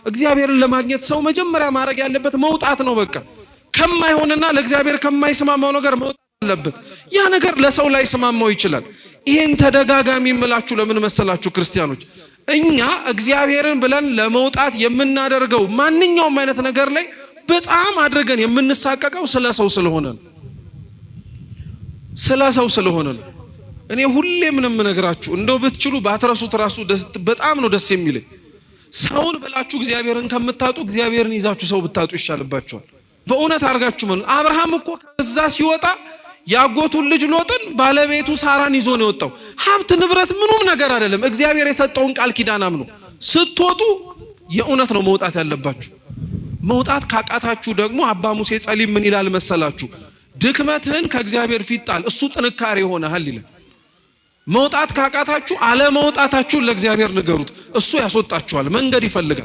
እግዚአብሔርን ለማግኘት ሰው መጀመሪያ ማድረግ ያለበት መውጣት ነው። በቃ ከማይሆንና ለእግዚአብሔር ከማይስማማው ነገር መውጣት አለበት። ያ ነገር ለሰው ላይ ስማማው ይችላል። ይሄን ተደጋጋሚ የምላችሁ ለምን መሰላችሁ ክርስቲያኖች? እኛ እግዚአብሔርን ብለን ለመውጣት የምናደርገው ማንኛውም አይነት ነገር ላይ በጣም አድርገን የምንሳቀቀው ስለ ሰው ስለሆነ ነው። ስለ ሰው ስለሆነ ነው። እኔ ሁሌ ምንም ነገራችሁ እንደው ብትችሉ ባትረሱት ራሱ በጣም ነው ደስ የሚለኝ። ሰውን ብላችሁ እግዚአብሔርን ከምታጡ እግዚአብሔርን ይዛችሁ ሰው ብታጡ ይሻልባችኋል። በእውነት አርጋችሁ ምን አብርሃም እኮ ከዛ ሲወጣ ያጎቱን ልጅ ሎጥን ባለቤቱ ሳራን ይዞ ነው የወጣው። ሀብት ንብረት ምንም ነገር አይደለም። እግዚአብሔር የሰጠውን ቃል ኪዳን አምኑ ስትወጡ የእውነት ነው መውጣት ያለባችሁ። መውጣት ካቃታችሁ ደግሞ አባ ሙሴ ጸሊም ምን ይላል መሰላችሁ? ድክመትህን ከእግዚአብሔር ፊት ጣል፣ እሱ ጥንካሬ ይሆናል ይላል። መውጣት ካቃታችሁ አለመውጣታችሁን ለእግዚአብሔር ንገሩት፣ እሱ ያስወጣችኋል። መንገድ ይፈልጋል።